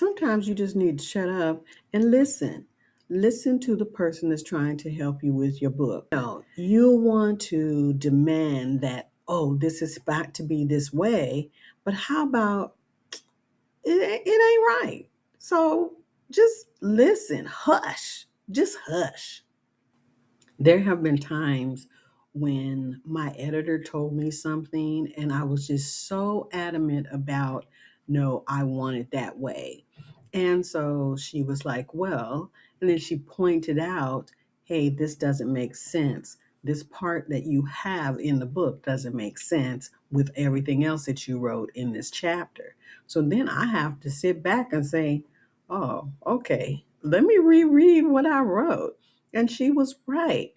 sometimes you just need to shut up and listen. Listen to the person that's trying to help you with your book. Now, you'll want to demand that, oh, this is about to be this way, but how about it ain't right? So just listen, hush, just hush. There have been times when my editor told me something and I was just so adamant about, no, I want it that way. And so she was like, well, and then she pointed out, hey, this doesn't make sense. This part that you have in the book doesn't make sense with everything else that you wrote in this chapter. So then I have to sit back and say, oh, okay, let me reread what I wrote. And she was right.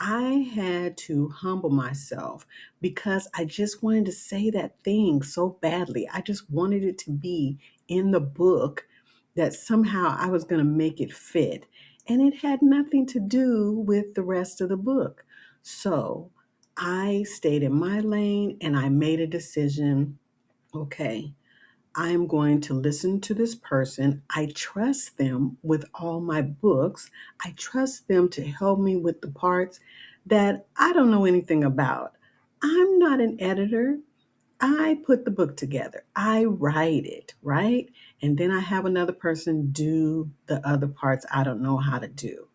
I had to humble myself because I just wanted to say that thing so badly. I just wanted it to be in the book that somehow I was going to make it fit. And it had nothing to do with the rest of the book. So I stayed in my lane and I made a decision. Okay, I'm going to listen to this person. I trust them with all my books. I trust them to help me with the parts that I don't know anything about. I'm not an editor. I put the book together. I write it, right? And then I have another person do the other parts I don't know how to do.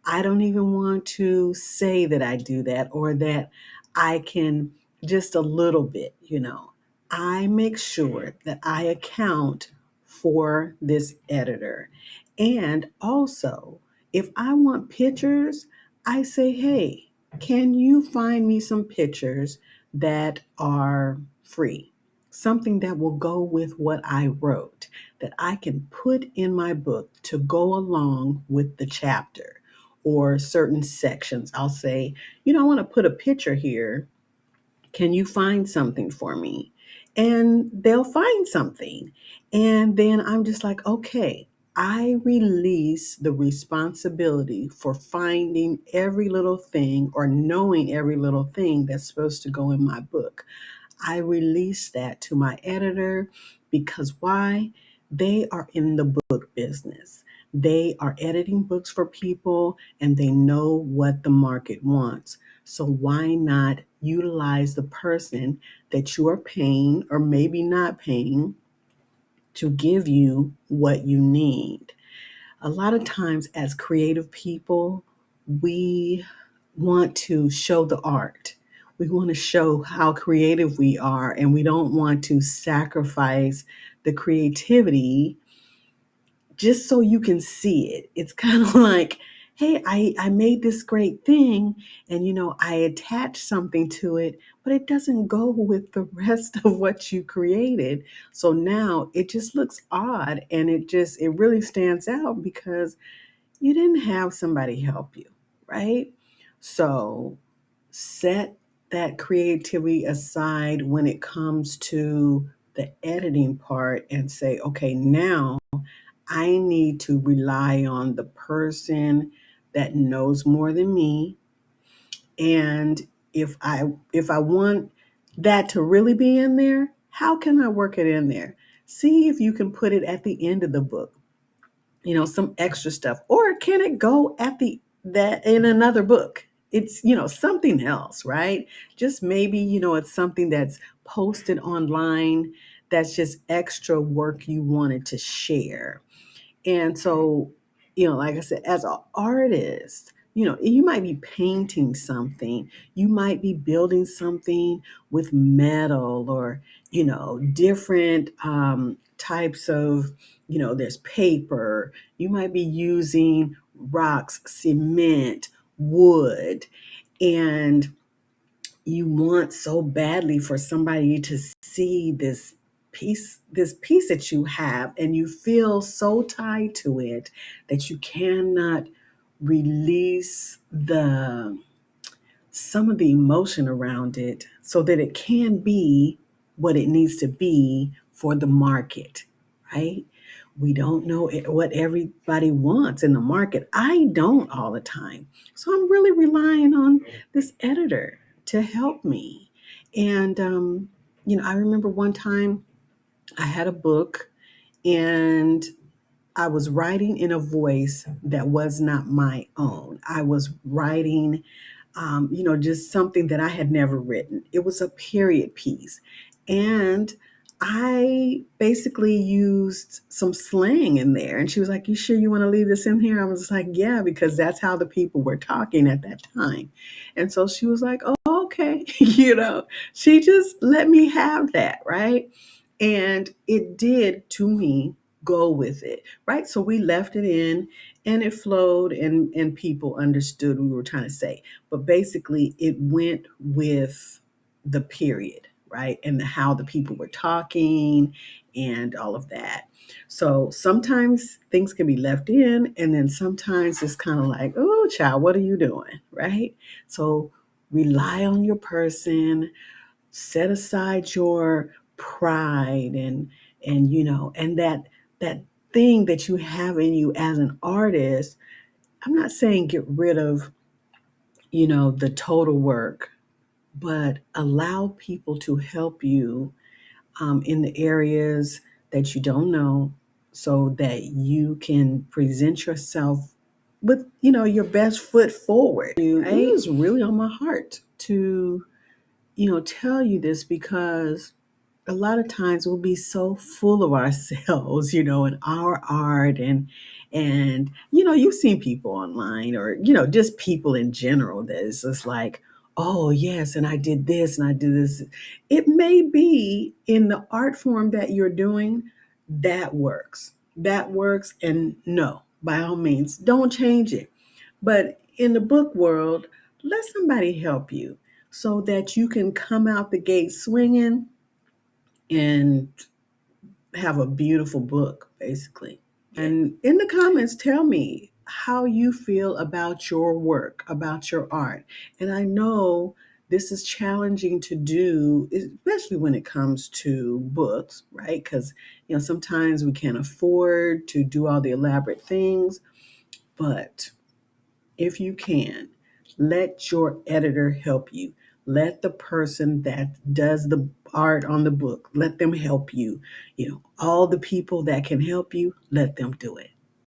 I don't even want to say that I do that or that I can just a little bit, you know. I make sure that I account for this editor. And also, if I want pictures, I say, hey, can you find me some pictures that are free? Something that will go with what I wrote, that I can put in my book to go along with the chapter or certain sections. I'll say, I want to put a picture here. Can you find something for me? And they'll find something. And then I'm just like, okay, I release the responsibility for finding every little thing or knowing every little thing that's supposed to go in my book. I release that to my editor because why? They are in the book business. They are editing books for people and they know what the market wants. So why not utilize the person that you are paying or maybe not paying to give you what you need? A lot of times, as creative people, we want to show the art. We want to show how creative we are, and we don't want to sacrifice the creativity just so you can see it. It's kind of like, hey, I made this great thing and I attached something to it, but it doesn't go with the rest of what you created. So now it just looks odd and it really stands out because you didn't have somebody help you, right? So set that creativity aside when it comes to the editing part and say, okay, now I need to rely on the person that knows more than me. And if I want that to really be in there, how can I work it in there? See if you can put it at the end of the book, some extra stuff, or can it go at the that in another book? It's something else, right? Just maybe it's something that's posted online that's just extra work you wanted to share. And so, like I said, as an artist, you might be painting something, you might be building something with metal or, different types of, there's paper, you might be using rocks, cement, wood, and you want so badly for somebody to see this piece that you have and you feel so tied to it that you cannot release the some of the emotion around it so that it can be what it needs to be for the market, right? We don't know what everybody wants in the market. I don't all the time. So I'm really relying on this editor to help me. And, I remember one time I had a book and I was writing in a voice that was not my own. I was writing, just something that I had never written. It was a period piece. And I basically used some slang in there. And she was like, "You sure you want to leave this in here?" I was like, "Yeah," because that's how the people were talking at that time. And so she was like, "Oh, okay." She just let me have that, right? And it did to me go with it, right? So we left it in and it flowed and people understood what we were trying to say. But basically it went with the period, right? And how the people were talking and all of that. So sometimes things can be left in, and then sometimes it's kind of like, "Oh, child, what are you doing?" Right? So rely on your person, set aside your pride and that thing that you have in you as an artist. I'm not saying get rid of the total work, but allow people to help you in the areas that you don't know, so that you can present yourself with your best foot forward, right? It was really on my heart to tell you this, because a lot of times we'll be so full of ourselves, and our art and you've seen people online, or just people in general, that is just like, "Oh yes, and I did this and I did this." It may be in the art form that you're doing that works, and no, by all means don't change it. But in the book world, let somebody help you so that you can come out the gate swinging and have a beautiful book, basically. And in the comments, tell me how you feel about your work, about your art. And I know this is challenging to do, especially when it comes to books, right? Because, sometimes we can't afford to do all the elaborate things. But if you can, let your editor help you. Let the person that does the art on the book, let them help you. All the people that can help you, let them do it.